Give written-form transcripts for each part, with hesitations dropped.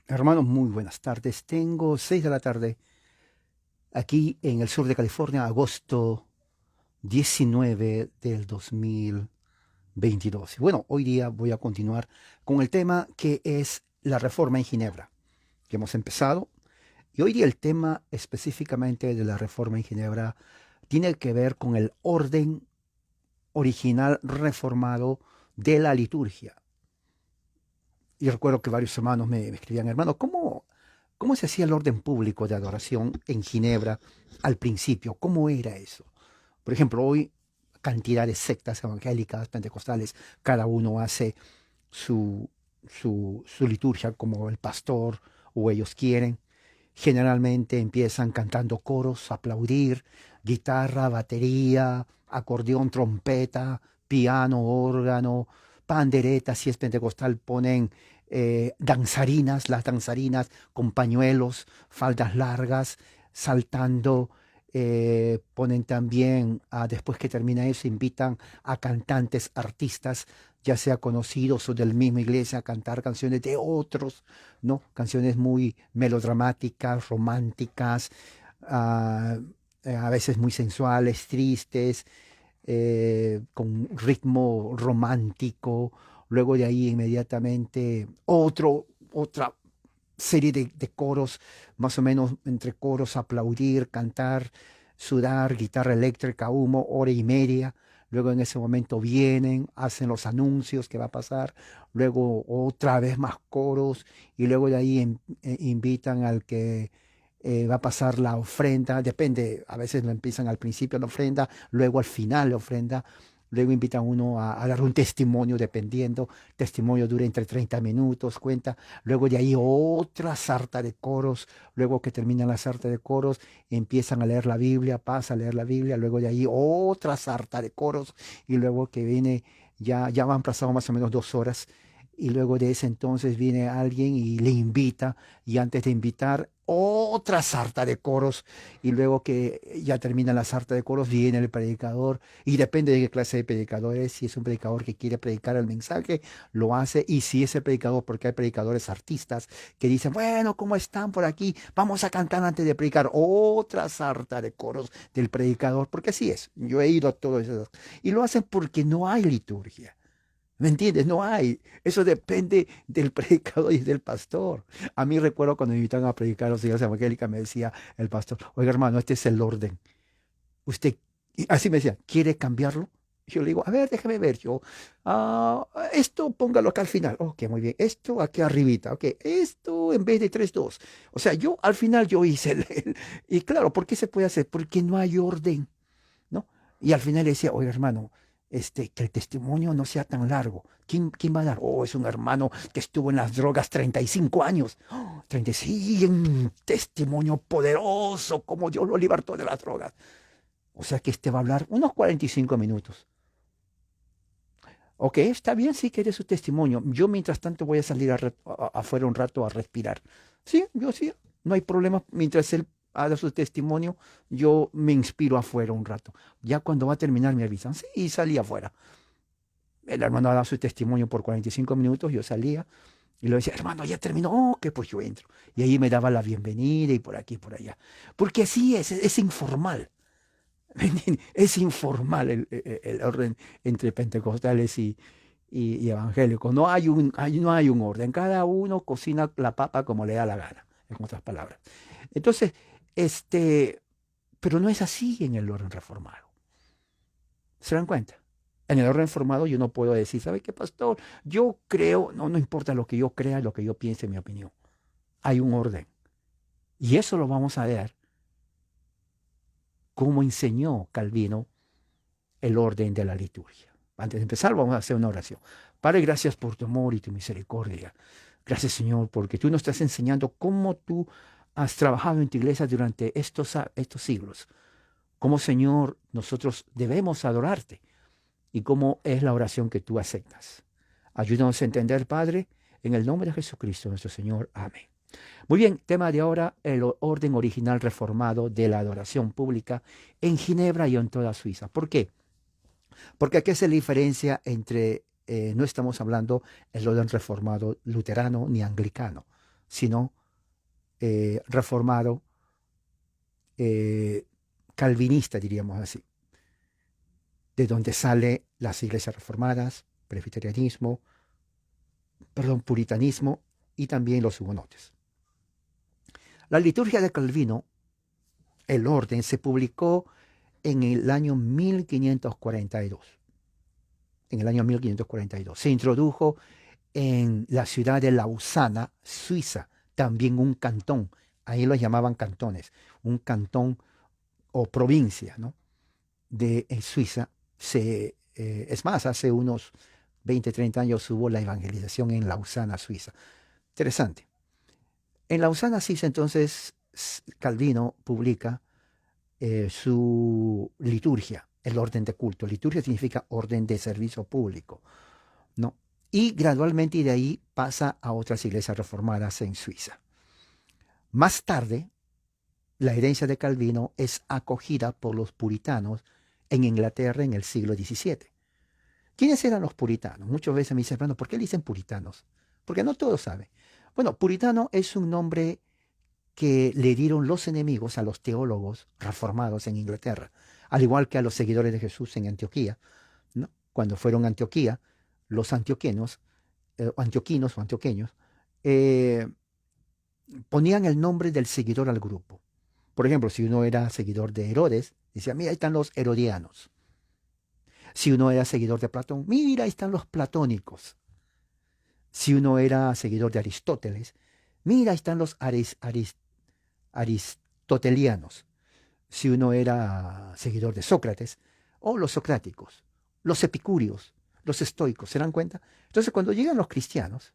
Hermanos, muy buenas tardes. Tengo 6 de la tarde aquí en el sur de California, agosto 19 del 2022. Y bueno, hoy día voy a continuar con el tema que es la reforma en Ginebra, que hemos empezado. Y hoy día el tema específicamente de la reforma en Ginebra tiene que ver con el orden original reformado de la liturgia. Y recuerdo que varios hermanos me escribían, hermano, ¿cómo se hacía el orden público de adoración en Ginebra al principio? ¿Cómo era eso? Por ejemplo, hoy cantidad de sectas evangélicas, pentecostales, cada uno hace su liturgia como el pastor o ellos quieren. Generalmente empiezan cantando coros, aplaudir, guitarra, batería, acordeón, trompeta, piano, órgano, pandereta, si es pentecostal, ponen danzarinas, las danzarinas con pañuelos, faldas largas, saltando. Ponen también, después que termina eso, invitan a cantantes, artistas, ya sea conocidos o del misma iglesia, a cantar canciones de otros, ¿no? Canciones muy melodramáticas, románticas, ah, a veces muy sensuales, tristes, con ritmo romántico. Luego de ahí inmediatamente otra serie de coros, más o menos entre coros, aplaudir, cantar, sudar, guitarra eléctrica, humo, hora y media. Luego en ese momento vienen, hacen los anuncios que va a pasar, luego otra vez más coros y luego de ahí invitan al que va a pasar la ofrenda, depende, a veces lo empiezan al principio la ofrenda, luego al final la ofrenda, luego invitan a uno a dar un testimonio, dependiendo, testimonio dura entre 30 minutos, cuenta, luego de ahí otra sarta de coros, luego que terminan la sarta de coros, empiezan a leer la Biblia, pasa a leer la Biblia, luego de ahí otra sarta de coros, y luego que viene, ya han pasado más o menos 2 horas, y luego de ese entonces viene alguien y le invita, y antes de invitar, otra sarta de coros, y luego que ya termina la sarta de coros, viene el predicador, y depende de qué clase de predicador es, si es un predicador que quiere predicar el mensaje, lo hace, y si ese predicador, porque hay predicadores artistas que dicen, bueno, ¿cómo están por aquí? Vamos a cantar antes de predicar, otra sarta de coros del predicador, porque así es, yo he ido a todos esos, y lo hacen porque no hay liturgia. ¿Me entiendes? No hay. Eso depende del predicador y del pastor. A mí recuerdo cuando me invitaban a predicar a los iglesias evangélicas, me decía el pastor, oiga hermano, este es el orden. Usted, y así me decía, ¿quiere cambiarlo? Yo le digo, a ver, déjame ver. Yo, esto póngalo acá al final. Ok, muy bien. Esto aquí arribita. Ok, esto en vez de 3-2. O sea, yo al final yo hice y claro, ¿por qué se puede hacer? Porque no hay orden. ¿No? Y al final le decía, oye hermano, que el testimonio no sea tan largo. ¿Quién va a dar? Oh, es un hermano que estuvo en las drogas 35 años. Oh, 35, un testimonio poderoso, como Dios lo libertó de las drogas. O sea que este va a hablar unos 45 minutos. Ok, está bien, sí que su testimonio. Yo mientras tanto voy a salir afuera un rato a respirar. Sí, yo sí, no hay problema. Mientras él haga su testimonio, yo me inspiro afuera un rato. Ya cuando va a terminar me avisan. Sí, y salí afuera. El hermano dado su testimonio por 45 minutos, yo salía y le decía, hermano, ya terminó, oh, que pues yo entro. Y ahí me daba la bienvenida y por aquí y por allá. Porque así es informal. ¿Me entiende? Es informal el orden entre pentecostales y evangélicos. No hay un orden. Cada uno cocina la papa como le da la gana, en otras palabras. Entonces, este, pero no es así en el orden reformado. ¿Se dan cuenta? En el orden reformado yo no puedo decir, ¿sabe qué, pastor? Yo creo, no importa lo que yo crea, lo que yo piense, mi opinión. Hay un orden. Y eso lo vamos a ver como enseñó Calvino el orden de la liturgia. Antes de empezar, vamos a hacer una oración. Padre, gracias por tu amor y tu misericordia. Gracias, Señor, porque tú nos estás enseñando cómo tú has trabajado en tu iglesia durante estos siglos. Cómo, Señor, nosotros debemos adorarte y cómo es la oración que tú aceptas. Ayúdanos a entender, Padre, en el nombre de Jesucristo, nuestro Señor. Amén. Muy bien, tema de ahora, el orden original reformado de la adoración pública en Ginebra y en toda Suiza. ¿Por qué? Porque aquí es la diferencia entre, no estamos hablando el orden reformado luterano ni anglicano. sino reformado, calvinista, diríamos así, de donde salen las iglesias reformadas, presbiterianismo, puritanismo y también los hugonotes. La liturgia de Calvino, el orden, se publicó en el año 1542. En el año 1542. Se introdujo en la ciudad de Lausana, Suiza, también un cantón. Ahí los llamaban cantones. Un cantón o provincia, ¿no? En Suiza. Es más, hace unos 20, 30 años hubo la evangelización en Lausana, Suiza. Interesante. En Lausana, Suiza, entonces, Calvino publica su liturgia, el orden de culto. Liturgia significa orden de servicio público, ¿no? Y gradualmente de ahí pasa a otras iglesias reformadas en Suiza. Más tarde, la herencia de Calvino es acogida por los puritanos en Inglaterra en el siglo XVII. ¿Quiénes eran los puritanos? Muchas veces me dicen, bueno, ¿por qué le dicen puritanos? Porque no todos saben. Bueno, puritano es un nombre que le dieron los enemigos a los teólogos reformados en Inglaterra, al igual que a los seguidores de Jesús en Antioquía, ¿no? Cuando fueron a Antioquía, los antioquinos o antioqueños, eh, ponían el nombre del seguidor al grupo. Por ejemplo, si uno era seguidor de Herodes, decía, mira, ahí están los herodianos. Si uno era seguidor de Platón, mira, ahí están los platónicos. Si uno era seguidor de Aristóteles, mira, ahí están los aristotelianos. Si uno era seguidor de Sócrates, o los socráticos, los epicúreos, los estoicos, ¿se dan cuenta? Entonces, cuando llegan los cristianos,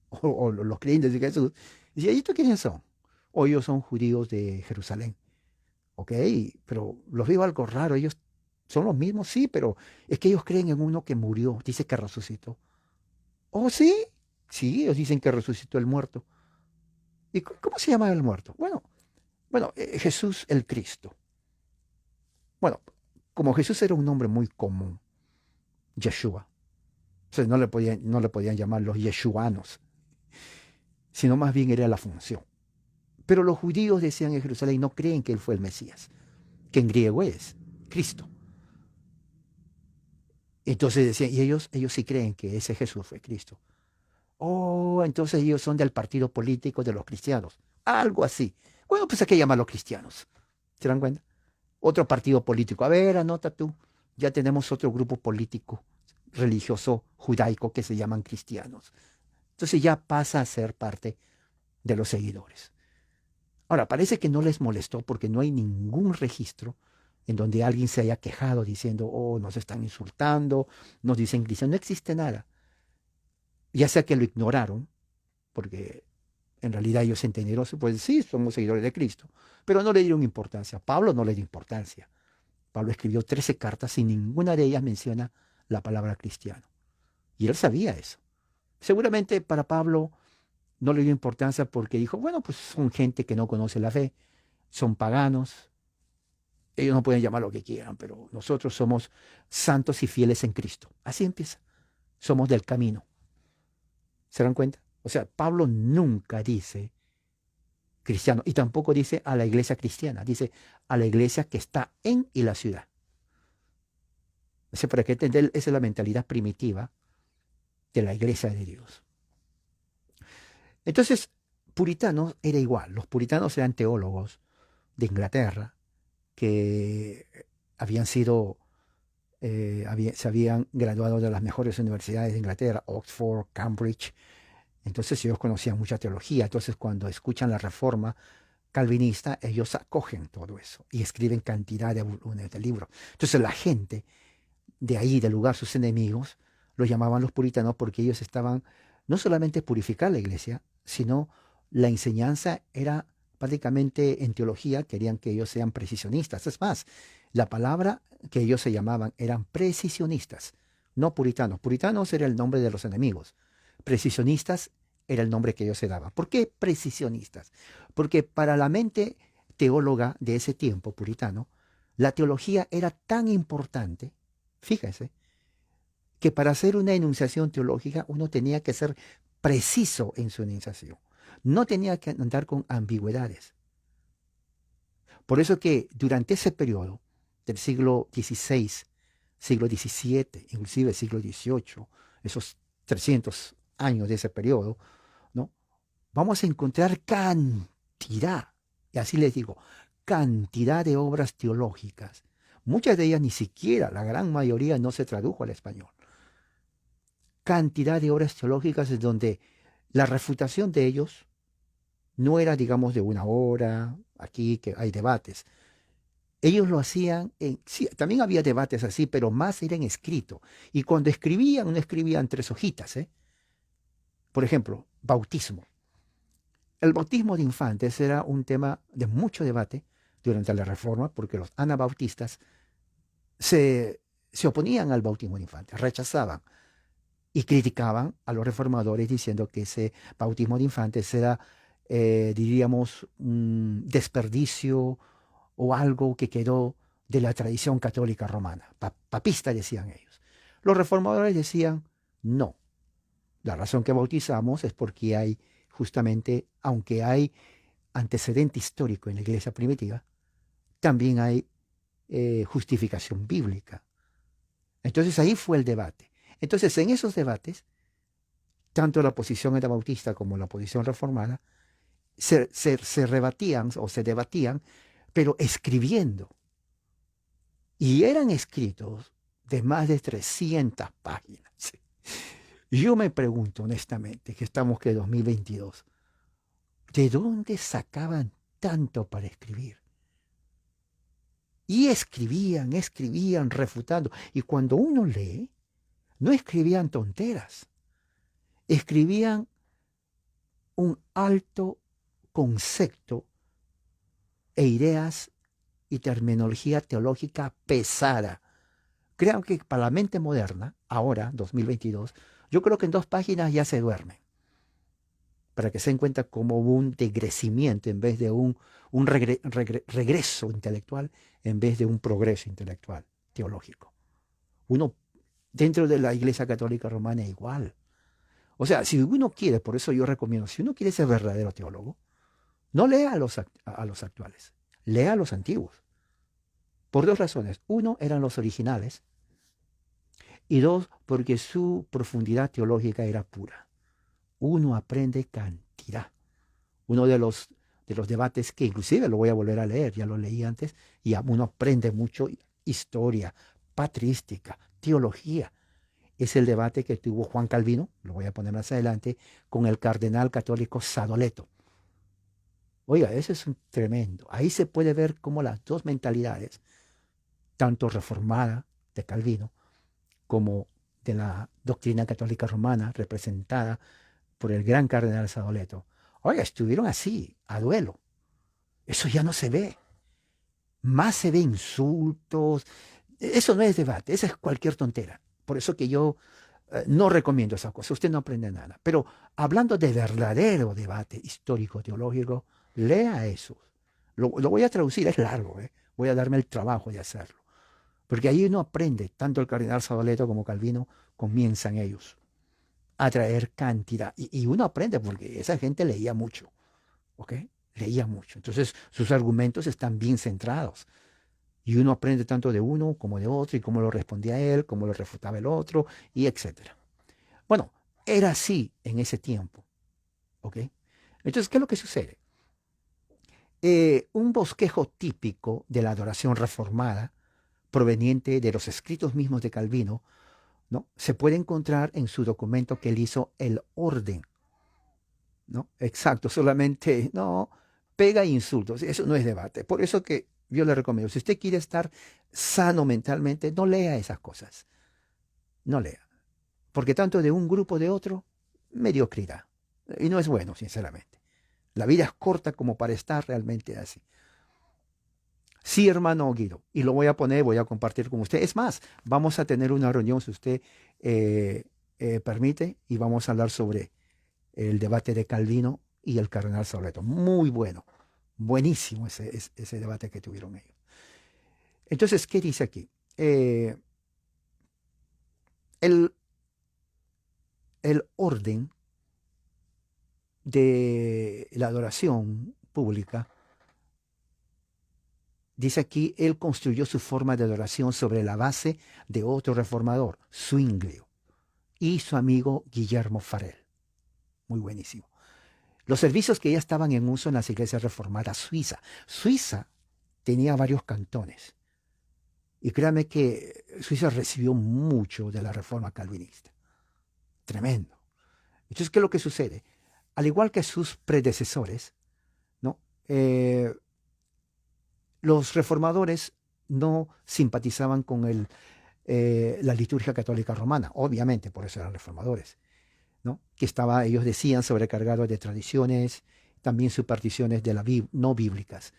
o los creyentes de Jesús, dicen, ¿y estos quiénes son? O ellos son judíos de Jerusalén. Ok, pero los veo algo raro, ellos son los mismos, sí, pero es que ellos creen en uno que murió, dice que resucitó. ¿Oh, sí? Sí, ellos dicen que resucitó el muerto. ¿Y cómo se llama el muerto? Bueno, Jesús el Cristo. Bueno, como Jesús era un nombre muy común, Yeshua, entonces no le podían llamar los yeshuanos, sino más bien era la función. Pero los judíos decían en Jerusalén, no creen que él fue el Mesías, que en griego es Cristo. Entonces decían, y ellos sí creen que ese Jesús fue Cristo. Oh, entonces ellos son del partido político de los cristianos. Algo así. Bueno, pues hay que llamarlos cristianos. ¿Se dan cuenta? Otro partido político. A ver, anota tú. Ya tenemos otro grupo político religioso judaico que se llaman cristianos. Entonces ya pasa a ser parte de los seguidores. Ahora, parece que no les molestó porque no hay ningún registro en donde alguien se haya quejado diciendo, oh, nos están insultando, nos dicen cristianos. No existe nada. Ya sea que lo ignoraron, porque en realidad ellos entendieron, pues sí, somos seguidores de Cristo, pero no le dieron importancia. Pablo no le dio importancia. Pablo escribió 13 cartas y ninguna de ellas menciona la palabra cristiano. Y él sabía eso. Seguramente para Pablo no le dio importancia porque dijo, bueno, pues son gente que no conoce la fe, son paganos, ellos no pueden llamar lo que quieran, pero nosotros somos santos y fieles en Cristo. Así empieza. Somos del camino. ¿Se dan cuenta? O sea, Pablo nunca dice cristiano y tampoco dice a la iglesia cristiana, dice a la iglesia que está en y la ciudad. O sea, para que entender, esa es la mentalidad primitiva de la iglesia de Dios. Entonces, puritanos era igual. Los puritanos eran teólogos de Inglaterra que habían sido, se habían graduado de las mejores universidades de Inglaterra, Oxford, Cambridge. Entonces ellos conocían mucha teología. Entonces cuando escuchan la reforma calvinista, ellos acogen todo eso y escriben cantidad de volúmenes de libros. Entonces la gente de ahí, del lugar, sus enemigos, los llamaban los puritanos porque ellos estaban no solamente purificar la iglesia, sino la enseñanza era prácticamente en teología, querían que ellos sean precisionistas. Es más, la palabra que ellos se llamaban eran precisionistas, no puritanos. Puritanos era el nombre de los enemigos. Precisionistas era el nombre que ellos se daban. ¿Por qué precisionistas? Porque para la mente teóloga de ese tiempo puritano, la teología era tan importante, fíjense, que para hacer una enunciación teológica uno tenía que ser preciso en su enunciación. no tenía que andar con ambigüedades. Por eso que durante ese periodo del siglo XVI, siglo XVII, inclusive siglo XVIII, esos 300 años de ese periodo, ¿no? Vamos a encontrar cantidad, y así les digo, cantidad de obras teológicas. Muchas de ellas ni siquiera, la gran mayoría no se tradujo al español. Cantidad de obras teológicas en donde la refutación de ellos no era, digamos, de una hora, aquí que hay debates. Ellos lo hacían, sí, también había debates así, pero más era en escrito. Y cuando escribían, no escribían 3 hojitas, ¿eh? Por ejemplo, bautismo. El bautismo de infantes era un tema de mucho debate durante la Reforma, porque los anabautistas se, se oponían al bautismo de infantes, rechazaban y criticaban a los reformadores diciendo que ese bautismo de infantes era, diríamos, un desperdicio o algo que quedó de la tradición católica romana. Papista decían ellos. Los reformadores decían, no, la razón que bautizamos es porque hay justamente, aunque hay antecedente histórico en la iglesia primitiva, también hay justificación bíblica. Entonces ahí fue el debate. Entonces en esos debates, tanto la posición anabautista como la posición reformada se rebatían o se debatían, pero escribiendo. Y eran escritos de más de 300 páginas. Yo me pregunto honestamente, que estamos que 2022, ¿de dónde sacaban tanto para escribir? Y escribían, refutando. Y cuando uno lee, no escribían tonteras, escribían un alto concepto e ideas y terminología teológica pesada. Creo que para la mente moderna, ahora, 2022, yo creo que en 2 páginas ya se duerme. Para que se den cuenta cómo hubo un degrecimiento en vez de un regreso intelectual, en vez de un progreso intelectual, teológico. Uno, dentro de la Iglesia Católica Romana, igual. O sea, si uno quiere, por eso yo recomiendo, si uno quiere ser verdadero teólogo, no lea a los actuales, lea a los antiguos. Por 2 razones. Uno, eran los originales. Y 2, porque su profundidad teológica era pura. Uno aprende cantidad. Uno de los debates que inclusive lo voy a volver a leer, ya lo leí antes, y uno aprende mucho historia, patrística, teología. Es el debate que tuvo Juan Calvino, lo voy a poner más adelante, con el cardenal católico Sadoleto. Oiga, ese es un tremendo. Ahí se puede ver cómo las dos mentalidades, tanto reformada de Calvino como de la doctrina católica romana, representada por el gran cardenal Sadoleto, oiga, estuvieron así, a duelo. Eso ya no se ve. Más se ve insultos. Eso no es debate, eso es cualquier tontera. Por eso que yo no recomiendo esa cosa. Usted no aprende nada. Pero hablando de verdadero debate histórico-teológico, lea eso. Lo voy a traducir, es largo, ¿eh? Voy a darme el trabajo de hacerlo. Porque ahí uno aprende, tanto el cardenal Sadoleto como Calvino, comienzan ellos a traer cantidad. Y uno aprende porque esa gente leía mucho, ¿ok? Leía mucho. Entonces sus argumentos están bien centrados. Y uno aprende tanto de uno como de otro, y cómo lo respondía él, cómo lo refutaba el otro, y etcétera. Bueno, era así en ese tiempo, ¿ok? Entonces, ¿qué es lo que sucede? Un bosquejo típico de la adoración reformada, proveniente de los escritos mismos de Calvino, ¿no? Se puede encontrar en su documento que él hizo, El Orden, ¿no? Exacto, solamente, no, pega insultos, eso no es debate. Por eso que yo le recomiendo, si usted quiere estar sano mentalmente, no lea esas cosas, no lea, porque tanto de un grupo de otro, mediocridad. Y no es bueno, sinceramente. La vida es corta como para estar realmente así. Sí, hermano Guido, y lo voy a poner, voy a compartir con usted. Es más, vamos a tener una reunión, si usted eh, permite, y vamos a hablar sobre el debate de Calvino y el cardenal Sauleto. Muy bueno, buenísimo ese debate que tuvieron ellos. Entonces, ¿qué dice aquí? El, el orden de la adoración pública, dice aquí, él construyó su forma de adoración sobre la base de otro reformador, Zwinglio, y su amigo Guillermo Farel. Muy buenísimo. Los servicios que ya estaban en uso en las iglesias reformadas suiza. Suiza tenía varios cantones. Y créame que Suiza recibió mucho de la reforma calvinista. Tremendo. Entonces, ¿qué es lo que sucede? Al igual que sus predecesores, ¿no? Los reformadores no simpatizaban con la liturgia católica romana, obviamente, por eso eran reformadores, ¿no? Que estaba, ellos decían, sobrecargados de tradiciones, también supersticiones de no bíblicas.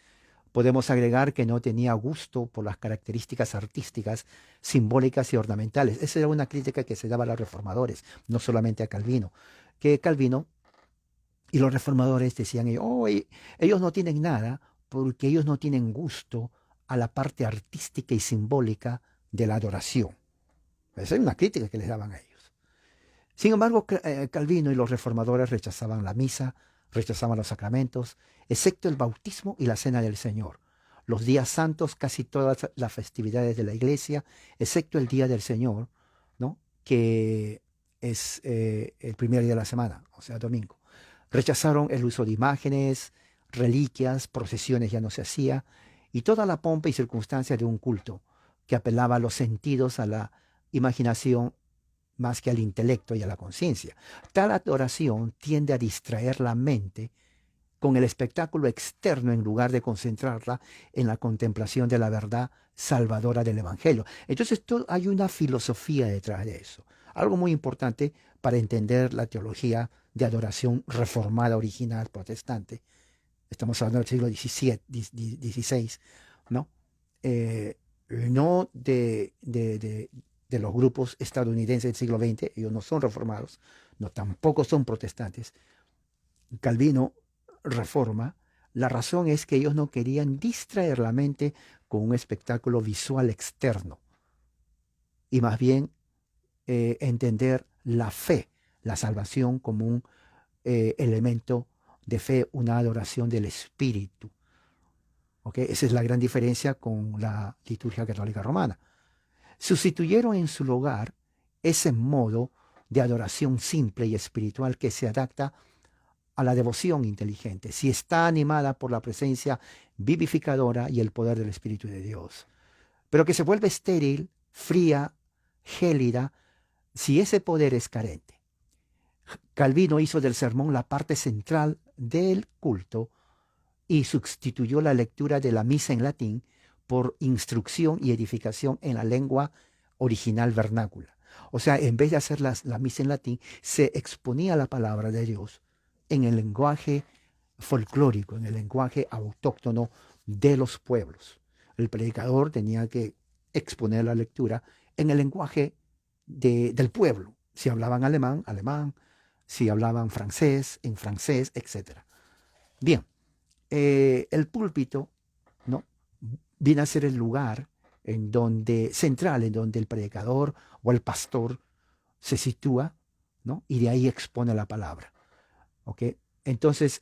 Podemos agregar que no tenía gusto por las características artísticas, simbólicas y ornamentales. Esa era una crítica que se daba a los reformadores, no solamente a Calvino. Que Calvino y los reformadores decían, oh, ellos no tienen nada porque ellos no tienen gusto a la parte artística y simbólica de la adoración. Esa es una crítica que les daban a ellos. Sin embargo, Calvino y los reformadores rechazaban la misa, rechazaban los sacramentos, excepto el bautismo y la cena del Señor. Los días santos, casi todas las festividades de la iglesia, excepto el día del Señor, ¿no? Que es el primer día de la semana, o sea, domingo. Rechazaron el uso de imágenes, reliquias, procesiones ya no se hacía, y toda la pompa y circunstancia de un culto que apelaba a los sentidos, a la imaginación, más que al intelecto y a la conciencia. Tal adoración tiende a distraer la mente con el espectáculo externo en lugar de concentrarla en la contemplación de la verdad salvadora del Evangelio. Entonces hay una filosofía detrás de eso. Algo muy importante para entender la teología de adoración reformada original protestante. Estamos hablando del siglo XVI, ¿no? No de los grupos estadounidenses del siglo XX, ellos no son reformados, no tampoco son protestantes. Calvino reforma, la razón es que ellos no querían distraer la mente con un espectáculo visual externo y más bien entender la fe, la salvación como un elemento de fe, una adoración del Espíritu. ¿Okay? Esa es la gran diferencia con la liturgia católica romana. Sustituyeron en su lugar ese modo de adoración simple y espiritual que se adapta a la devoción inteligente, si está animada por la presencia vivificadora y el poder del Espíritu de Dios, pero que se vuelve estéril, fría, gélida, si ese poder es carente. Calvino hizo del sermón la parte central del culto y sustituyó la lectura de la misa en latín por instrucción y edificación en la lengua original vernácula. O sea, en vez de hacer la misa en latín, se exponía la palabra de Dios en el lenguaje folclórico, en el lenguaje autóctono de los pueblos. El predicador tenía que exponer la lectura en el lenguaje del pueblo. Si hablaban alemán, alemán. Si hablaban francés, en francés, etc. Bien, el púlpito, ¿no?, viene a ser el lugar central en donde el predicador o el pastor se sitúa, ¿no?, y de ahí expone la palabra. ¿Okay? Entonces,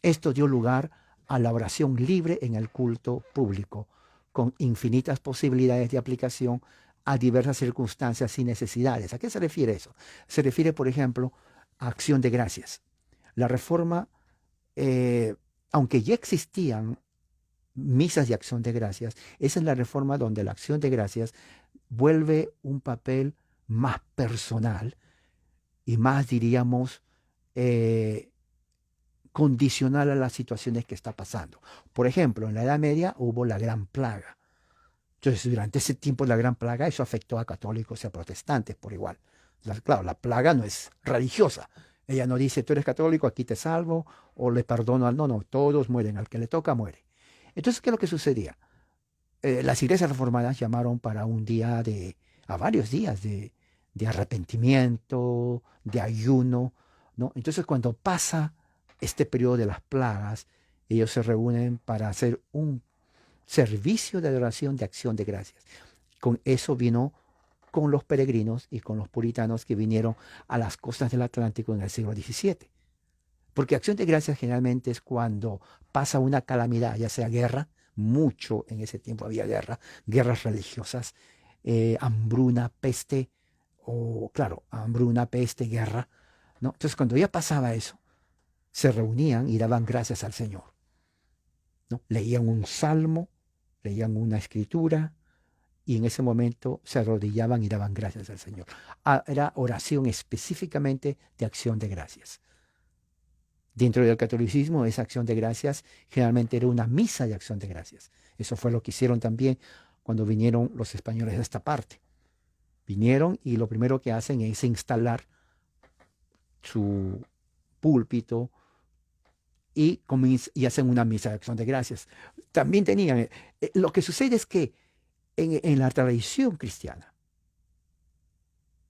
esto dio lugar a la oración libre en el culto público, con infinitas posibilidades de aplicación a diversas circunstancias y necesidades. ¿A qué se refiere eso? Se refiere, por ejemplo, a acción de gracias. La reforma, aunque ya existían misas de acción de gracias, esa es la reforma donde la acción de gracias vuelve un papel más personal y más, diríamos, condicional a las situaciones que está pasando. Por ejemplo, en la Edad Media hubo la Gran Plaga. Entonces, durante ese tiempo de la Gran Plaga, eso afectó a católicos y a protestantes por igual. Claro, la plaga no es religiosa. Ella no dice, tú eres católico, aquí te salvo, o le perdono al... No, todos mueren, al que le toca muere. Entonces, ¿qué es lo que sucedía? Las iglesias reformadas llamaron para un día a varios días de arrepentimiento, de ayuno, ¿no? Entonces, cuando pasa este periodo de las plagas, ellos se reúnen para hacer un servicio de adoración de acción de gracias. Con eso vino con los peregrinos y con los puritanos que vinieron a las costas del Atlántico en el siglo XVII. Porque acción de gracias generalmente es cuando pasa una calamidad, ya sea guerra, mucho en ese tiempo había guerra, guerras religiosas, hambruna, peste, o claro, hambruna, peste, guerra, ¿no? Entonces cuando ya pasaba eso, se reunían y daban gracias al Señor, ¿no? Leían un salmo, leían una escritura, y en ese momento se arrodillaban y daban gracias al Señor. Era oración específicamente de acción de gracias. Dentro del catolicismo, esa acción de gracias generalmente era una misa de acción de gracias. Eso fue lo que hicieron también cuando vinieron los españoles a esta parte. Vinieron y lo primero que hacen es instalar su púlpito y hacen una misa de acción de gracias. También tenían, lo que sucede es que en la tradición cristiana,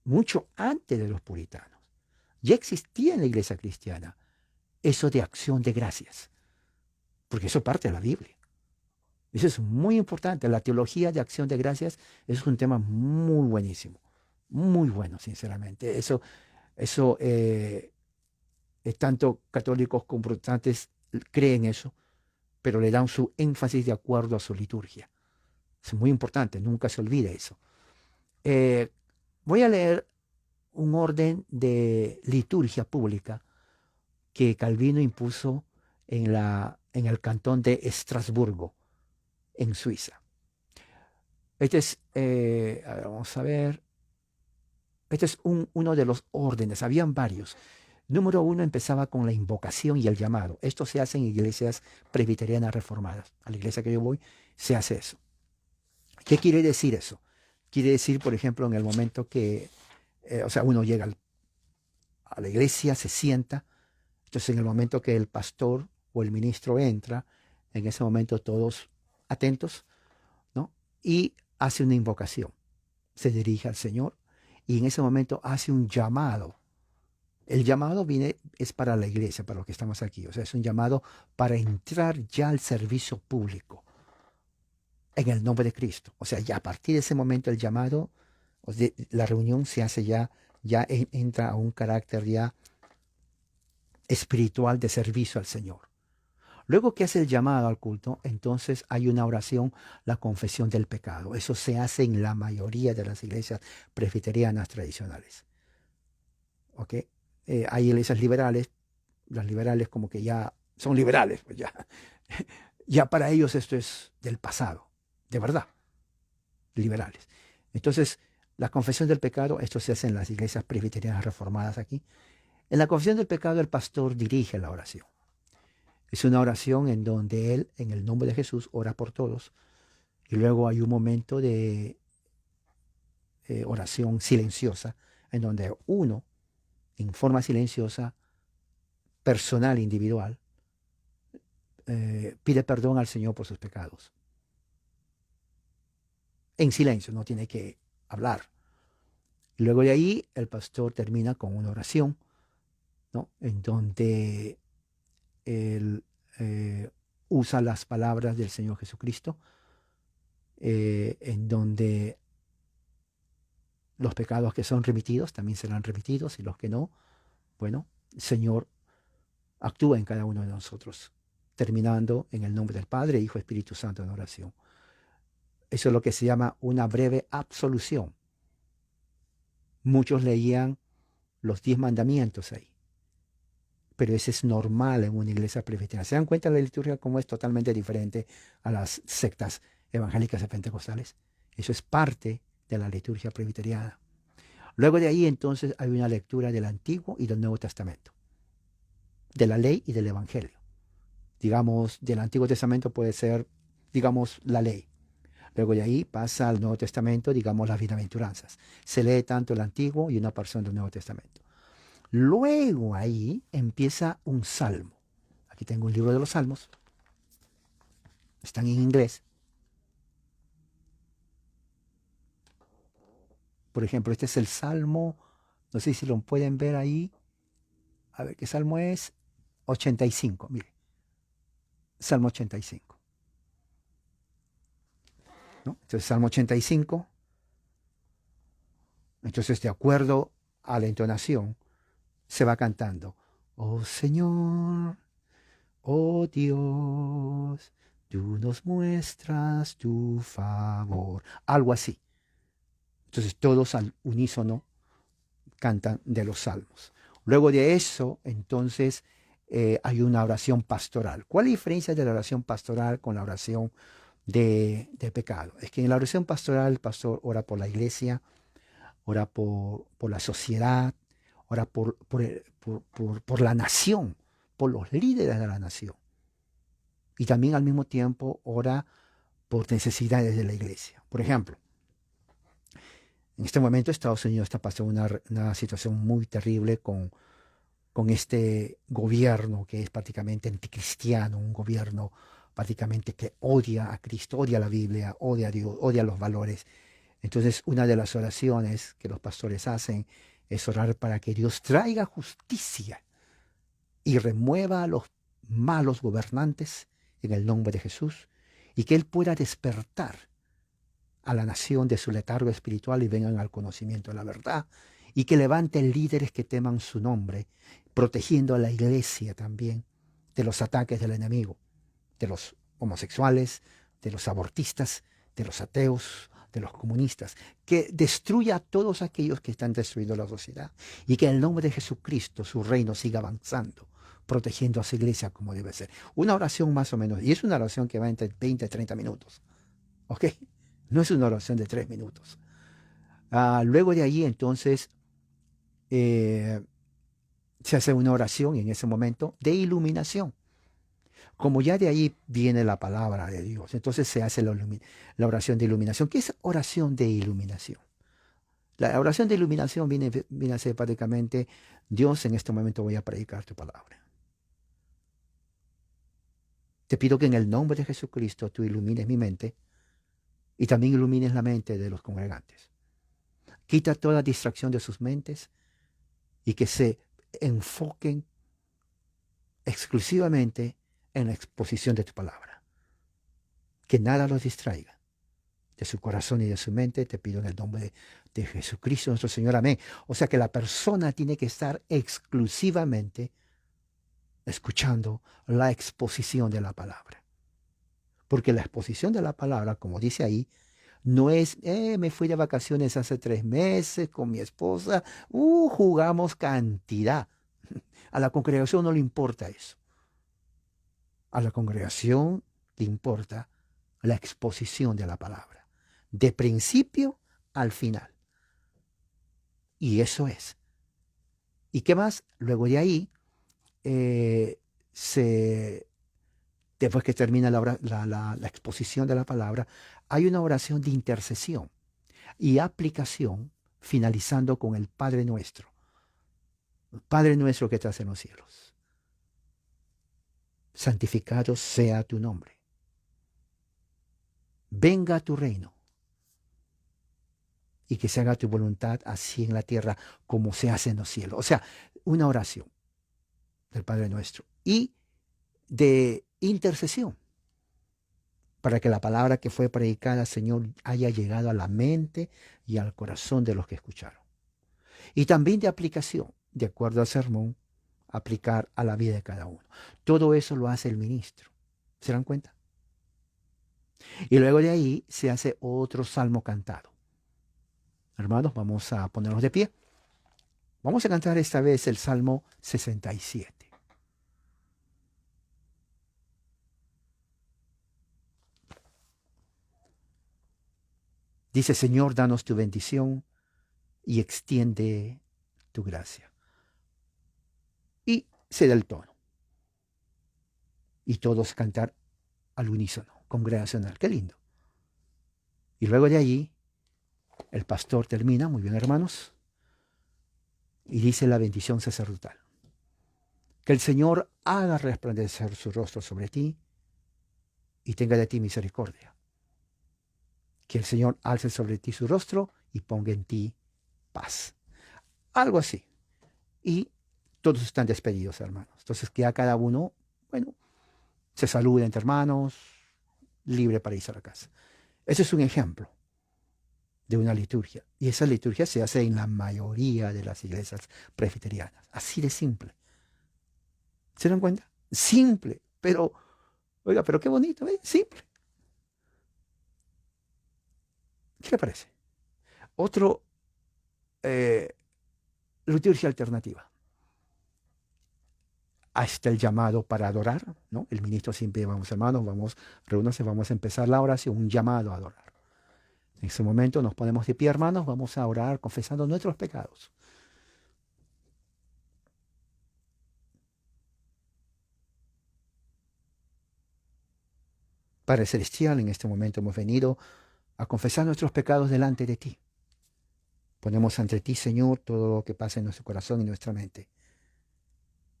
mucho antes de los puritanos, ya existía en la iglesia cristiana eso de acción de gracias, porque eso parte de la Biblia. Eso es muy importante. La teología de acción de gracias es un tema muy buenísimo, muy bueno, sinceramente. Tanto católicos como protestantes creen eso, pero le dan su énfasis de acuerdo a su liturgia. Es muy importante, nunca se olvide eso. Eh, Voy a leer un orden de liturgia pública que Calvino impuso en el cantón de Estrasburgo, en Suiza. Este es, a ver, vamos a ver, este es uno de los órdenes, habían varios. Número uno empezaba con la invocación y el llamado. Esto se hace en iglesias presbiterianas reformadas. A la iglesia que yo voy se hace eso. ¿Qué quiere decir eso? Quiere decir, por ejemplo, en el momento que, uno llega a la iglesia, se sienta, entonces en el momento que el pastor o el ministro entra, en ese momento todos atentos, ¿no? Y hace una invocación, se dirige al Señor y en ese momento hace un llamado. El llamado es para la iglesia, para los que estamos aquí, o sea, es un llamado para entrar ya al servicio público en el nombre de Cristo. O sea, ya a partir de ese momento el llamado, o sea, la reunión se hace entra a un carácter ya espiritual de servicio al Señor. Luego que hace el llamado al culto, entonces hay una oración, la confesión del pecado. Eso se hace en la mayoría de las iglesias presbiterianas tradicionales. ¿Ok? Hay iglesias liberales, las liberales como que ya son liberales, pues ya, ya para ellos esto es del pasado, de verdad, liberales. Entonces, la confesión del pecado, esto se hace en las iglesias presbiterianas reformadas aquí. En la confesión del pecado el pastor dirige la oración. Es una oración en donde él, en el nombre de Jesús, ora por todos. Y luego hay un momento de oración silenciosa, en donde uno, en forma silenciosa, personal, individual, pide perdón al Señor por sus pecados. En silencio, no tiene que hablar. Y luego de ahí el pastor termina con una oración, ¿no? En donde él usa las palabras del Señor Jesucristo, en donde los pecados que son remitidos también serán remitidos y los que no, bueno, el Señor actúa en cada uno de nosotros, terminando en el nombre del Padre, Hijo, Espíritu Santo en oración. Eso es lo que se llama una breve absolución. Muchos leían los 10 mandamientos ahí, pero ese es normal en una iglesia presbiteriana. ¿Se dan cuenta de la liturgia cómo es totalmente diferente a las sectas evangélicas y pentecostales? Eso es parte de la liturgia presbiteriana. Luego de ahí entonces hay una lectura del Antiguo y del Nuevo Testamento, de la ley y del Evangelio. Digamos, del Antiguo Testamento puede ser, digamos, la ley. Luego de ahí pasa al Nuevo Testamento, digamos, las bienaventuranzas. Se lee tanto el Antiguo y una porción del Nuevo Testamento. Luego ahí empieza un salmo. Aquí tengo un libro de los salmos. Están en inglés. Por ejemplo, este es el salmo, no sé si lo pueden ver ahí. A ver, ¿qué salmo es? 85, mire. Salmo 85. ¿No? Entonces, Salmo 85. Entonces, de acuerdo a la entonación, se va cantando. Oh Señor, oh Dios, tú nos muestras tu favor. Algo así. Entonces todos al unísono cantan de los salmos. Luego de eso, entonces, hay una oración pastoral. ¿Cuál es la diferencia de la oración pastoral con la oración de pecado? Es que en la oración pastoral el pastor ora por la iglesia, ora por la sociedad, ora por la nación, por los líderes de la nación. Y también al mismo tiempo ora por necesidades de la iglesia. Por ejemplo, en este momento Estados Unidos está pasando una situación muy terrible con este gobierno que es prácticamente anticristiano, un gobierno prácticamente que odia a Cristo, odia la Biblia, odia a Dios, odia los valores. Entonces, una de las oraciones que los pastores hacen es orar para que Dios traiga justicia y remueva a los malos gobernantes en el nombre de Jesús y que Él pueda despertar a la nación de su letargo espiritual y vengan al conocimiento de la verdad y que levante líderes que teman su nombre, protegiendo a la iglesia también de los ataques del enemigo, de los homosexuales, de los abortistas, de los ateos, de los comunistas, que destruya a todos aquellos que están destruyendo la sociedad y que en el nombre de Jesucristo su reino siga avanzando, protegiendo a su iglesia como debe ser. Una oración más o menos, y es una oración que va entre 20 y 30 minutos, ¿ok? No es una oración de 3 minutos. Luego de allí, entonces, eh, se hace una oración en ese momento de iluminación. Como ya de ahí viene la palabra de Dios, entonces se hace la oración de iluminación. ¿Qué es oración de iluminación? La oración de iluminación viene a ser prácticamente: Dios, en este momento voy a predicar tu palabra. Te pido que en el nombre de Jesucristo tú ilumines mi mente y también ilumines la mente de los congregantes. Quita toda distracción de sus mentes y que se enfoquen exclusivamente en la exposición de tu palabra. Que nada los distraiga de su corazón y de su mente. Te pido en el nombre de Jesucristo nuestro Señor. Amén. O sea que la persona tiene que estar exclusivamente escuchando la exposición de la palabra. Porque la exposición de la palabra, como dice ahí, no es: me fui de vacaciones hace 3 meses con mi esposa, jugamos cantidad. A la congregación no le importa eso. A la congregación le importa la exposición de la palabra, de principio al final. Y eso es. ¿Y qué más? Luego de ahí, eh, se, después que termina la exposición de la palabra, hay una oración de intercesión y aplicación, finalizando con el Padre Nuestro. Padre nuestro que estás en los cielos, santificado sea tu nombre. Venga a tu reino y que se haga tu voluntad así en la tierra como se hace en los cielos. O sea, una oración del Padre Nuestro y de intercesión para que la palabra que fue predicada, Señor, haya llegado a la mente y al corazón de los que escucharon. Y también de aplicación, de acuerdo al sermón, aplicar a la vida de cada uno. Todo eso lo hace el ministro. ¿Se dan cuenta? Y luego de ahí se hace otro salmo cantado. Hermanos, vamos a ponernos de pie. Vamos a cantar esta vez el Salmo 67. Dice: Señor, danos tu bendición y extiende tu gracia. Y se da el tono. Y todos cantar al unísono, congregacional. Qué lindo. Y luego de allí, el pastor termina, muy bien hermanos, y dice la bendición sacerdotal. Que el Señor haga resplandecer su rostro sobre ti y tenga de ti misericordia. Que el Señor alce sobre ti su rostro y ponga en ti paz. Algo así. Y todos están despedidos, hermanos. Entonces, que a cada uno, bueno, se salude entre hermanos, libre para irse a la casa. Ese es un ejemplo de una liturgia. Y esa liturgia se hace en la mayoría de las iglesias presbiterianas. Así de simple. ¿Se dan cuenta? Simple, pero, oiga, pero qué bonito, ¿eh? Simple. ¿Qué le parece? Otro, liturgia alternativa. Hasta el llamado para adorar, ¿no? El ministro siempre, vamos hermanos, vamos, reúnanse, vamos a empezar la oración, un llamado a adorar. En ese momento nos ponemos de pie, hermanos, vamos a orar confesando nuestros pecados. Padre Celestial, en este momento hemos venido a confesar nuestros pecados delante de ti. Ponemos ante ti, Señor, todo lo que pasa en nuestro corazón y nuestra mente.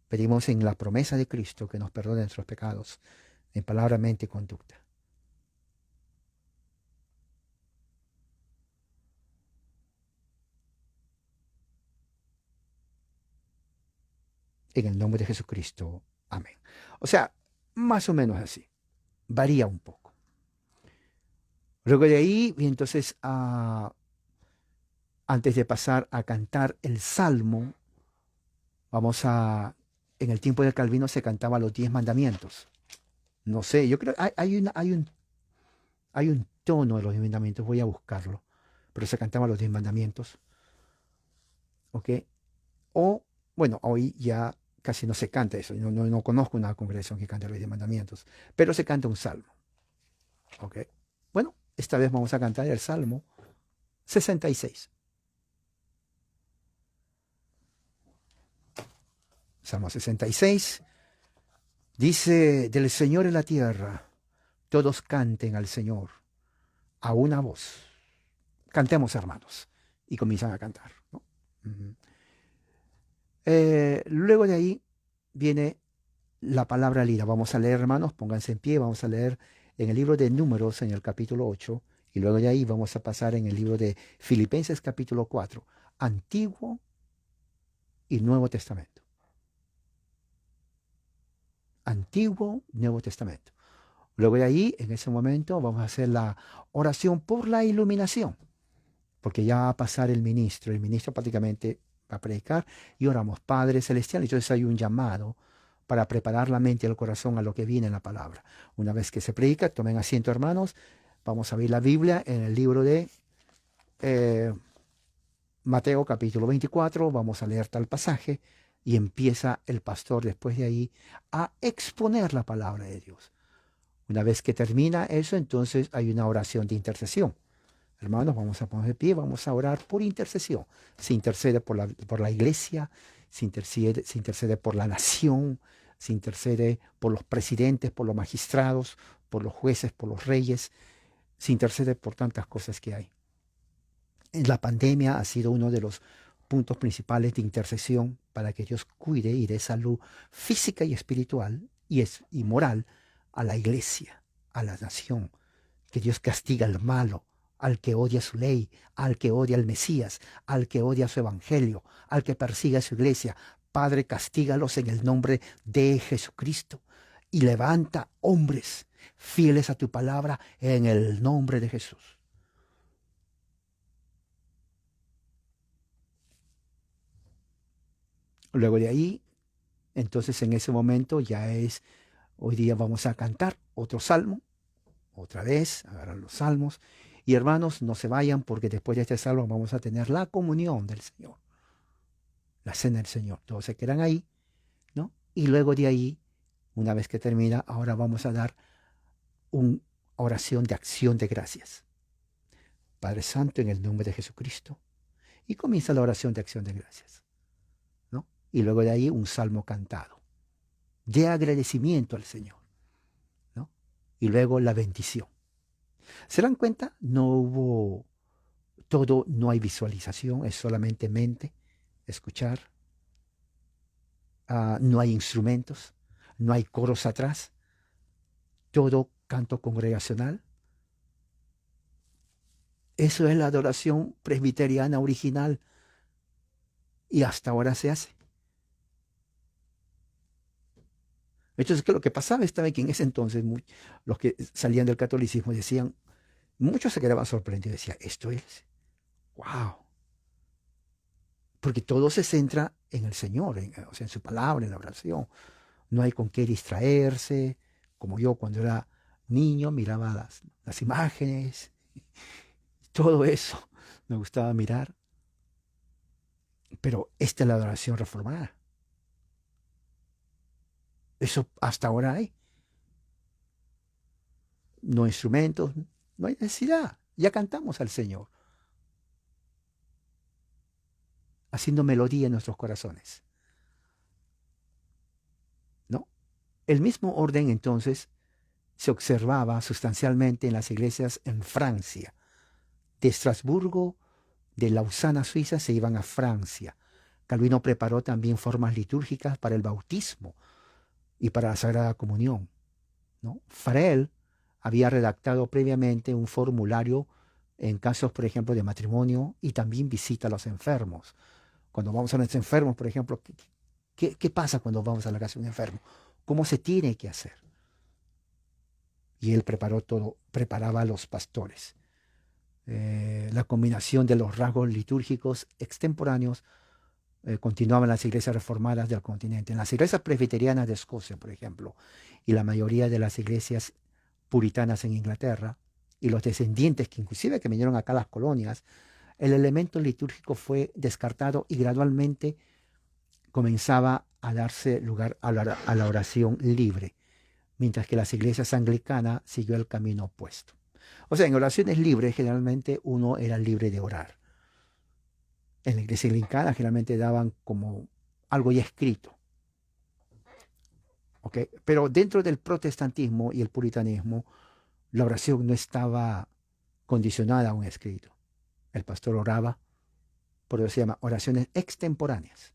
Pedimos en la promesa de Cristo que nos perdone nuestros pecados en palabra, mente y conducta. En el nombre de Jesucristo. Amén. O sea, más o menos así. Varía un poco. Luego de ahí, y entonces, antes de pasar a cantar el Salmo, en el tiempo de Calvino se cantaba los 10 mandamientos. No sé, yo creo, hay un tono de los 10 mandamientos, voy a buscarlo, pero se cantaban los 10 mandamientos, ¿ok? O, bueno, hoy ya casi no se canta eso, no conozco una congregación que cante los 10 mandamientos, pero se canta un salmo, ¿ok? Bueno, esta vez vamos a cantar el Salmo 66. Salmo 66 dice, del Señor en la tierra, todos canten al Señor a una voz. Cantemos, hermanos. Y comienzan a cantar, ¿no? Uh-huh. Luego de ahí viene la palabra lira. Vamos a leer, hermanos, pónganse en pie, vamos a leer en el libro de Números, en el capítulo 8, y luego de ahí vamos a pasar en el libro de Filipenses, capítulo 4, Antiguo y Nuevo Testamento. Antiguo, Nuevo Testamento. Luego de ahí, en ese momento, vamos a hacer la oración por la iluminación, porque ya va a pasar el ministro prácticamente va a predicar y oramos, Padre Celestial. Entonces hay un llamado para preparar la mente y el corazón a lo que viene en la palabra. Una vez que se predica, tomen asiento, hermanos, vamos a abrir la Biblia en el libro de Mateo capítulo 24, vamos a leer tal pasaje y empieza el pastor después de ahí a exponer la palabra de Dios. Una vez que termina eso, entonces hay una oración de intercesión. Hermanos, vamos a poner de pie, vamos a orar por intercesión. Se intercede por la iglesia, se intercede por la nación, se intercede por los presidentes, por los magistrados, por los jueces, por los reyes, se intercede por tantas cosas que hay. La pandemia ha sido uno de los puntos principales de intercesión para que Dios cuide y dé salud física y espiritual y moral a la iglesia, a la nación. Que Dios castiga al malo, al que odia su ley, al que odia al Mesías, al que odia su evangelio, al que persigue a su iglesia. Padre, castígalos en el nombre de Jesucristo y levanta hombres fieles a tu palabra en el nombre de Jesús. Luego de ahí, entonces en ese momento hoy día vamos a cantar otro salmo, otra vez, agarrar los salmos. Y hermanos, no se vayan porque después de este salmo vamos a tener la comunión del Señor, la cena del Señor. Todos se quedan ahí, ¿no? Y luego de ahí, una vez que termina, ahora vamos a dar una oración de acción de gracias. Padre Santo, en el nombre de Jesucristo. Y comienza la oración de acción de gracias, ¿no? Y luego de ahí un salmo cantado de agradecimiento al Señor, ¿no? Y luego la bendición. ¿Se dan cuenta? No hay visualización, es solamente mente, escuchar. No hay instrumentos, no hay coros atrás, todo canto congregacional. Eso es la adoración presbiteriana original y hasta ahora se hace. Entonces, ¿qué es lo que pasaba? Estaba que en ese entonces los que salían del catolicismo decían, muchos se quedaban sorprendidos, decían, esto es, wow. Porque todo se centra en el Señor, o sea, en su palabra, en la oración. no hay con qué distraerse, como yo cuando era niño miraba las imágenes, todo eso me gustaba mirar, pero esta es la adoración reformada. Eso hasta ahora hay. No instrumentos, no hay necesidad. Ya cantamos al Señor, haciendo melodía en nuestros corazones, ¿no? El mismo orden entonces se observaba sustancialmente en las iglesias en Francia. De Estrasburgo, de Lausana, Suiza, se iban a Francia. Calvino preparó también formas litúrgicas para el bautismo y para la Sagrada Comunión, ¿no? Farel había redactado previamente un formulario en casos, por ejemplo, de matrimonio y también visita a los enfermos. Cuando vamos a los enfermos, por ejemplo, ¿qué pasa cuando vamos a la casa de un enfermo? ¿Cómo se tiene que hacer? Y él preparó todo, preparaba a los pastores. La combinación de los rasgos litúrgicos extemporáneos continuaba en las iglesias reformadas del continente. En las iglesias presbiterianas de Escocia, por ejemplo, y la mayoría de las iglesias puritanas en Inglaterra, y los descendientes que inclusive que vinieron acá a las colonias, el elemento litúrgico fue descartado y gradualmente comenzaba a darse lugar a la oración libre, mientras que las iglesias anglicanas siguió el camino opuesto. O sea, en oraciones libres generalmente uno era libre de orar. En la iglesia anglicana generalmente daban como algo ya escrito. ¿Ok? Pero dentro del protestantismo y el puritanismo, la oración no estaba condicionada a un escrito. El pastor oraba, por eso se llama oraciones extemporáneas.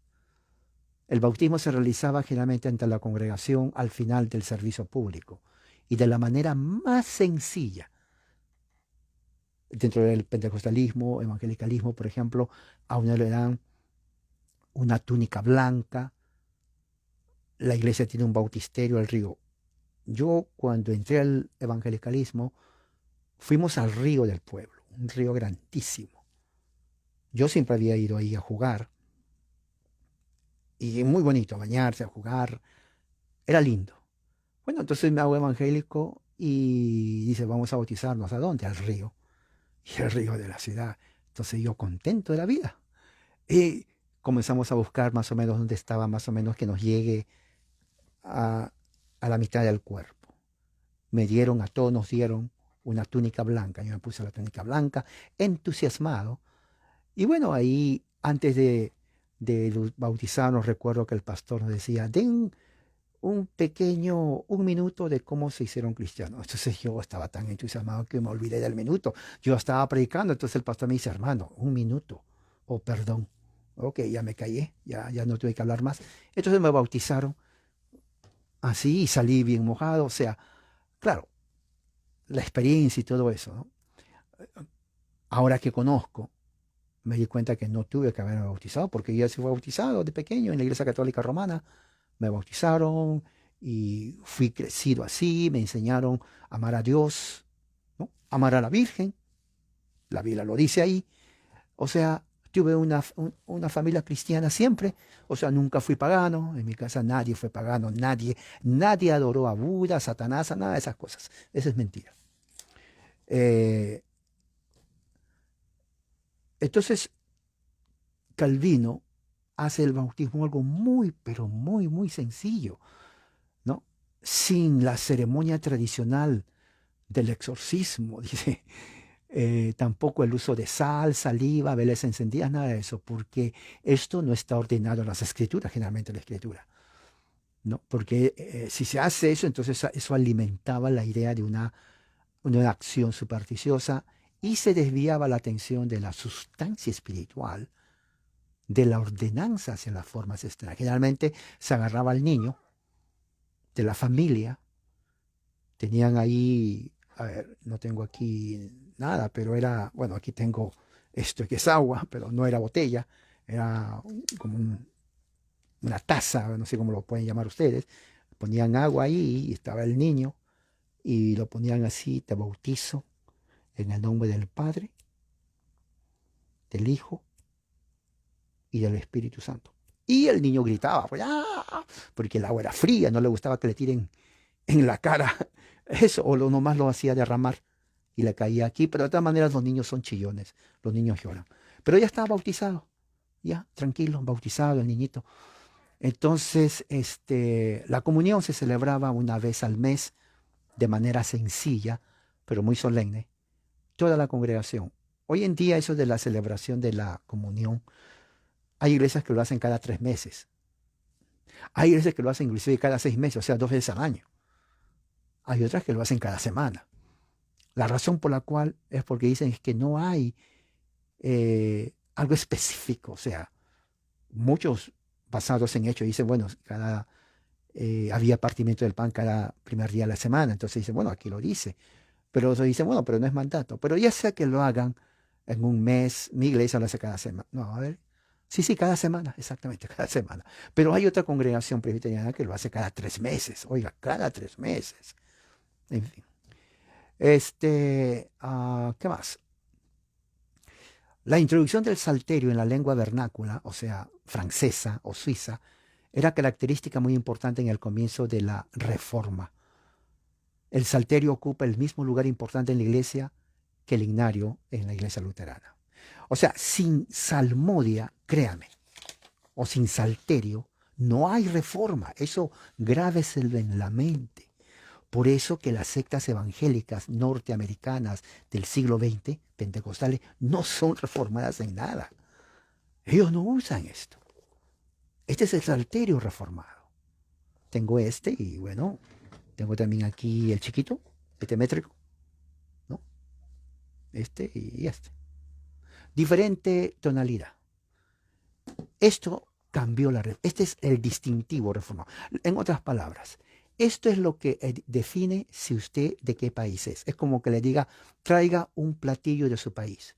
El bautismo se realizaba generalmente ante la congregación al final del servicio público y de la manera más sencilla. Dentro del pentecostalismo, evangelicalismo, por ejemplo, a uno le dan una túnica blanca. La iglesia tiene un bautisterio al río. Yo cuando entré al evangelicalismo, fuimos al río del pueblo, un río grandísimo. Yo siempre había ido ahí a jugar y muy bonito, bañarse, a jugar, era lindo. Bueno, entonces me hago evangélico y dice, vamos a bautizarnos. ¿A dónde? Al río. Y el río de la ciudad. Entonces yo contento de la vida. Y comenzamos a buscar más o menos dónde estaba, más o menos que nos llegue a, a la mitad del cuerpo. Me dieron, a todos nos dieron una túnica blanca. Yo me puse la túnica blanca, entusiasmado. Y bueno, ahí antes de bautizarnos, recuerdo que el pastor nos decía, den un minuto de cómo se hicieron cristianos. Entonces yo estaba tan entusiasmado que me olvidé del minuto. Yo estaba predicando, entonces el pastor me dice, hermano, un minuto. Oh, perdón. Ok, ya me callé, ya no tuve que hablar más. Entonces me bautizaron así y salí bien mojado. O sea, claro, la experiencia y todo eso, ¿no? Ahora que conozco, me di cuenta que no tuve que haberme bautizado porque yo ya fui bautizado de pequeño en la Iglesia Católica Romana. Me bautizaron y fui crecido así, me enseñaron a amar a Dios, ¿no? Amar a la Virgen, la Biblia lo dice ahí. O sea, tuve una familia cristiana siempre, o sea, nunca fui pagano, en mi casa nadie fue pagano, nadie adoró a Buda, a Satanás, a nada de esas cosas. Eso es mentira. Eh, entonces, Calvino hace el bautismo algo muy, pero muy, muy sencillo, ¿no? Sin la ceremonia tradicional del exorcismo, dice. Tampoco el uso de sal, saliva, velas encendidas, nada de eso, porque esto no está ordenado en las escrituras, generalmente en la escritura, ¿no? Porque si se hace eso, entonces eso alimentaba la idea de una acción supersticiosa y se desviaba la atención de la sustancia espiritual, de la ordenanza hacia las formas externas. Generalmente se agarraba al niño de la familia, tenían ahí, a ver, no tengo aquí nada, pero era, bueno, aquí tengo esto que es agua, pero no era botella, era como una taza, no sé cómo lo pueden llamar ustedes. Ponían agua ahí y estaba el niño y lo ponían así, te bautizo en el nombre del Padre, del Hijo y del Espíritu Santo. Y el niño gritaba, pues, ¡ah! Porque el agua era fría, no le gustaba que le tiren en la cara eso, o lo nomás lo hacía derramar y le caía aquí, pero de todas maneras los niños son chillones, los niños lloran. Pero ya estaba bautizado, ya, tranquilo, bautizado el niñito. Entonces, la comunión se celebraba una vez al mes de manera sencilla, pero muy solemne, toda la congregación. Hoy en día eso de la celebración de la comunión, hay iglesias que lo hacen cada 3 meses, hay iglesias que lo hacen inclusive cada 6 meses, o sea, 2 veces al año. Hay otras que lo hacen cada semana. La razón por la cual es porque dicen es que no hay algo específico, o sea, muchos basados en hechos dicen, bueno, había partimiento del pan cada primer día de la semana, entonces dicen, bueno, aquí lo dice, pero otros dicen, bueno, pero no es mandato, pero ya sea que lo hagan en un mes, mi iglesia lo hace cada semana, no, a ver, sí, sí, cada semana, exactamente, cada semana, pero hay otra congregación presbiteriana que lo hace cada 3 meses, oiga, cada 3 meses, en fin. ¿Qué más? La introducción del salterio en la lengua vernácula, o sea, francesa o suiza, era característica muy importante en el comienzo de la Reforma. El salterio ocupa el mismo lugar importante en la iglesia que el ignario en la iglesia luterana. O sea, sin salmodia, créame, o sin salterio, no hay reforma. Eso grábeselo en la mente. Por eso que las sectas evangélicas norteamericanas del siglo XX, pentecostales, no son reformadas en nada. Ellos no usan esto. Este es el salterio reformado. Tengo y bueno, tengo también aquí el chiquito, este métrico, ¿no? Y este. Diferente tonalidad. Esto cambió este es el distintivo reformado. En otras palabras, esto es lo que define si usted de qué país es. Es como que le diga, traiga un platillo de su país.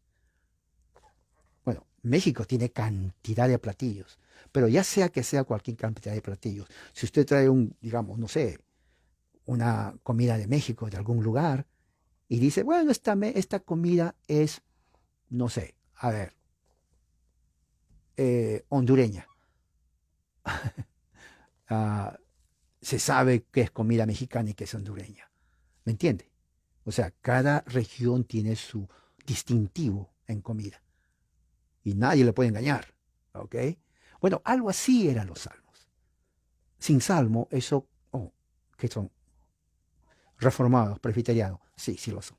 Bueno, México tiene cantidad de platillos, pero ya sea que sea cualquier cantidad de platillos, si usted trae digamos, no sé, una comida de México, de algún lugar, y dice, bueno, esta comida es, no sé, a ver, hondureña. Ah, se sabe que es comida mexicana y que es hondureña. ¿Me entiende? O sea, cada región tiene su distintivo en comida y nadie le puede engañar. ¿Ok? Bueno, algo así eran los salmos. Sin salmo, eso, que son reformados, presbiterianos. Sí, sí lo son.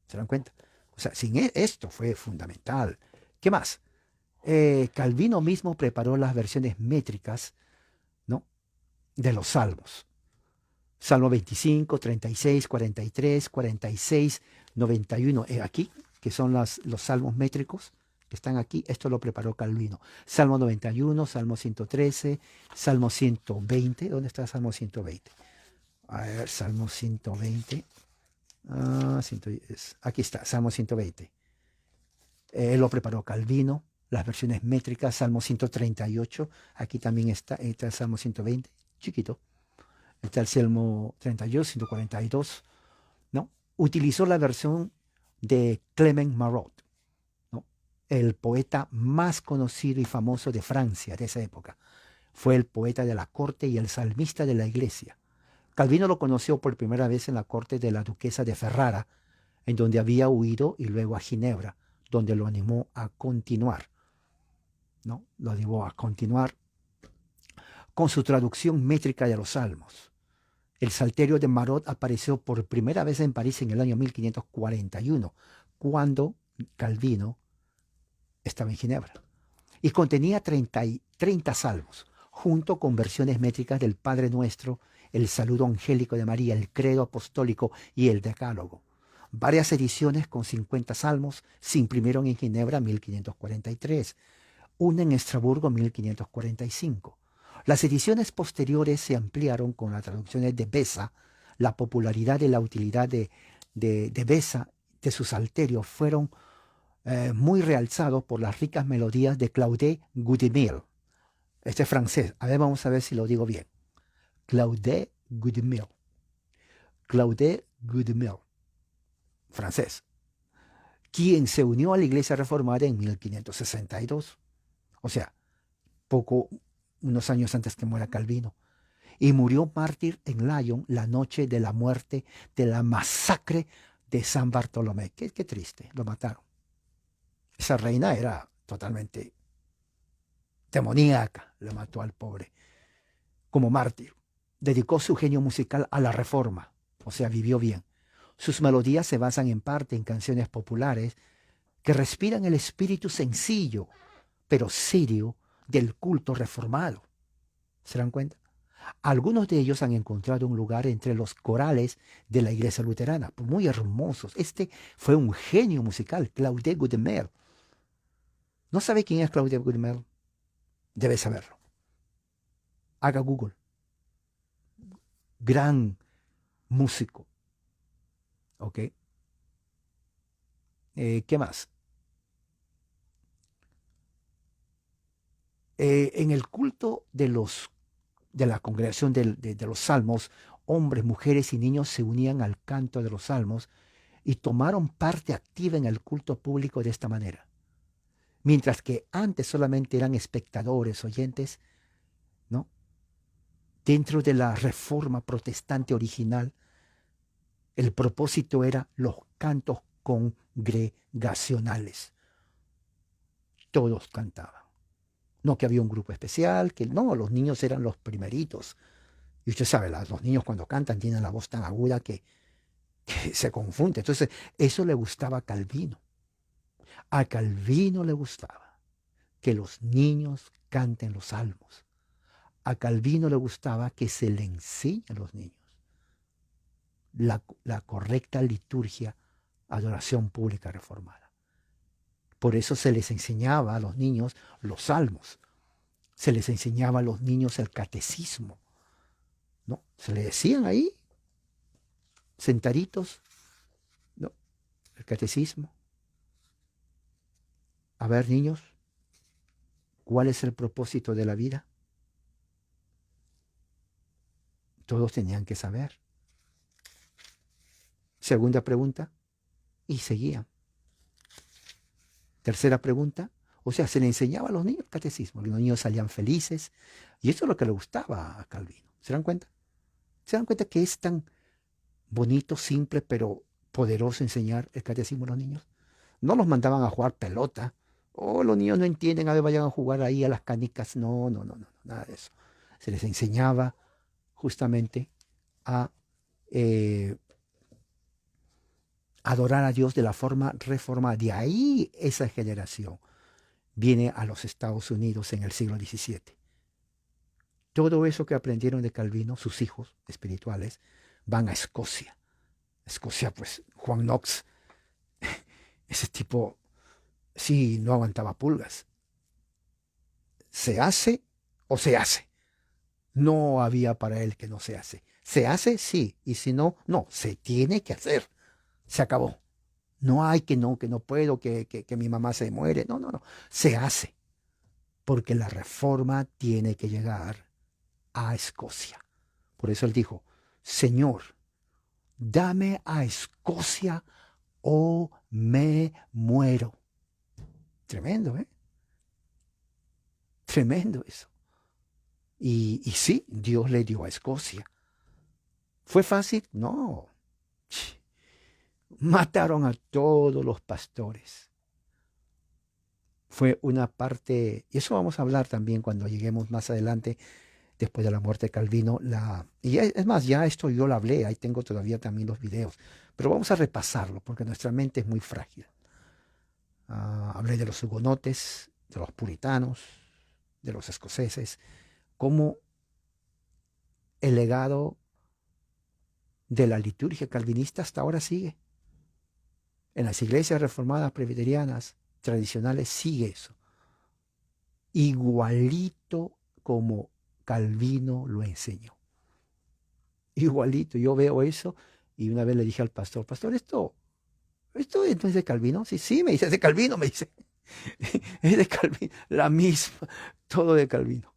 ¿Se dan cuenta? O sea, sin esto fue fundamental. ¿Qué más? Calvino mismo preparó las versiones métricas, ¿no?, de los salmos. Salmo 25, 36, 43, 46, 91. Aquí, que son los salmos métricos que están aquí, esto lo preparó Calvino. Salmo 91, Salmo 113, Salmo 120. ¿Dónde está Salmo 120? A ver, Salmo 120. Aquí está, Salmo 120. Lo preparó Calvino, las versiones métricas, Salmo 138. Aquí también está el Salmo 120, chiquito. Está el Salmo 32, 142, ¿no? Utilizó la versión de Clement Marot, ¿no?, el poeta más conocido y famoso de Francia de esa época. Fue el poeta de la corte y el salmista de la iglesia. Calvino lo conoció por primera vez en la corte de la duquesa de Ferrara, en donde había huido, y luego a Ginebra, donde lo animó a continuar, ¿no? Lo animó a continuar con su traducción métrica de los salmos. El Salterio de Marot apareció por primera vez en París en el año 1541, cuando Calvino estaba en Ginebra. Y contenía 30 salmos, junto con versiones métricas del Padre Nuestro, el Saludo Angélico de María, el Credo Apostólico y el Decálogo. Varias ediciones con 50 salmos se imprimieron en Ginebra en 1543, una en Estrasburgo en 1545. Las ediciones posteriores se ampliaron con las traducciones de Beza. La popularidad y la utilidad de Beza, de su salterio, fueron muy realzados por las ricas melodías de Claude Goudimil. Este es francés. A ver, vamos a ver si lo digo bien. Claude Goudimil. Claude Goudimil, francés, quien se unió a la Iglesia Reformada en 1562. O sea, unos años antes que muera Calvino. Y murió mártir en Lyon la noche de la muerte, de la masacre de San Bartolomé. Qué triste, lo mataron. Esa reina era totalmente demoníaca, le mató al pobre como mártir. Dedicó su genio musical a la reforma, o sea, vivió bien. Sus melodías se basan en parte en canciones populares que respiran el espíritu sencillo, pero serio, del culto reformado. ¿Se dan cuenta? Algunos de ellos han encontrado un lugar entre los corales de la iglesia luterana, muy hermosos. Este fue un genio musical, Claude Goudemel. ¿No sabe quién es Claude Goudemel? Debe saberlo. Haga Google. Gran músico. ¿Ok? ¿Qué más? En el culto de la congregación de los salmos, hombres, mujeres y niños se unían al canto de los salmos y tomaron parte activa en el culto público de esta manera. Mientras que antes solamente eran espectadores, oyentes, ¿no? Dentro de la reforma protestante original, el propósito era los cantos congregacionales. Todos cantaban. No que había un grupo especial, que no, los niños eran los primeritos. Y usted sabe, los niños cuando cantan tienen la voz tan aguda que se confunde. Entonces, eso le gustaba a Calvino. A Calvino le gustaba que los niños canten los salmos. A Calvino le gustaba que se le enseñe a los niños la correcta liturgia, adoración pública reformada. Por eso se les enseñaba a los niños los salmos. Se les enseñaba a los niños el catecismo, ¿no? Se les decían ahí, sentaditos, ¿no? El catecismo. A ver, niños, ¿cuál es el propósito de la vida? Todos tenían que saber. Segunda pregunta, y seguían. Tercera pregunta, o sea, se le enseñaba a los niños el catecismo. Los niños salían felices, y eso es lo que le gustaba a Calvino. ¿Se dan cuenta? ¿Se dan cuenta que es tan bonito, simple, pero poderoso enseñar el catecismo a los niños? No los mandaban a jugar pelota. Oh, los niños no entienden, a ver, vayan a jugar ahí a las canicas. No, no, no, no, nada de eso. Se les enseñaba justamente a adorar a Dios de la forma reformada. De ahí esa generación viene a los Estados Unidos en el siglo XVII. Todo eso que aprendieron de Calvino, sus hijos espirituales, van a Escocia. Escocia, pues, Juan Knox, ese tipo, sí, no aguantaba pulgas. ¿Se hace o se hace? No había para él que no se hace. ¿Se hace? Sí. Y si no, no. Se tiene que hacer. Se acabó. No hay que no puedo, que mi mamá se muere. No, no, no. Se hace. Porque la reforma tiene que llegar a Escocia. Por eso él dijo, Señor, dame a Escocia o me muero. Tremendo, ¿eh? Tremendo eso. Y sí, Dios le dio a Escocia. ¿Fue fácil? No. Mataron a todos los pastores. Fue una parte, y eso vamos a hablar también cuando lleguemos más adelante, después de la muerte de Calvino. Y es más, ya esto yo lo hablé, ahí tengo todavía también los videos, pero vamos a repasarlo porque nuestra mente es muy frágil. Hablé de los hugonotes, de los puritanos, de los escoceses, cómo el legado de la liturgia calvinista hasta ahora sigue. En las iglesias reformadas presbiterianas tradicionales sigue eso. Igualito como Calvino lo enseñó. Igualito, yo veo eso y una vez le dije al pastor, esto es de Calvino. Sí, sí, me dice, es de Calvino, me dice. Es de Calvino, la misma, todo de Calvino.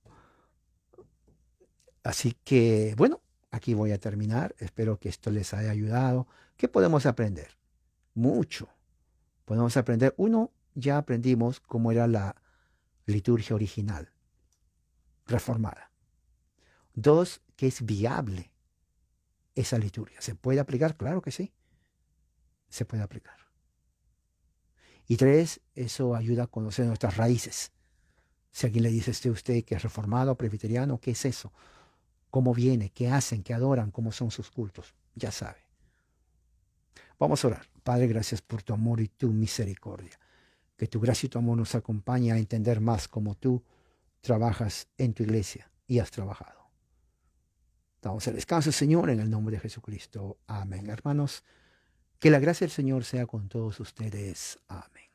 Así que, bueno, aquí voy a terminar. Espero que esto les haya ayudado. ¿Qué podemos aprender? Mucho. Podemos aprender, uno, ya aprendimos cómo era la liturgia original. reformada. 2, que es viable esa liturgia. ¿Se puede aplicar? Claro que sí, se puede aplicar. Y 3, eso ayuda a conocer nuestras raíces. Si alguien le dice a usted que es reformado, presbiteriano, ¿qué es eso? ¿Cómo viene? ¿Qué hacen? ¿Qué adoran? ¿Cómo son sus cultos? Ya sabe. Vamos a orar. Padre, gracias por tu amor y tu misericordia. Que tu gracia y tu amor nos acompañe a entender más cómo tú trabajas en tu iglesia y has trabajado. Damos el descanso, Señor, en el nombre de Jesucristo. Amén. Hermanos, que la gracia del Señor sea con todos ustedes. Amén.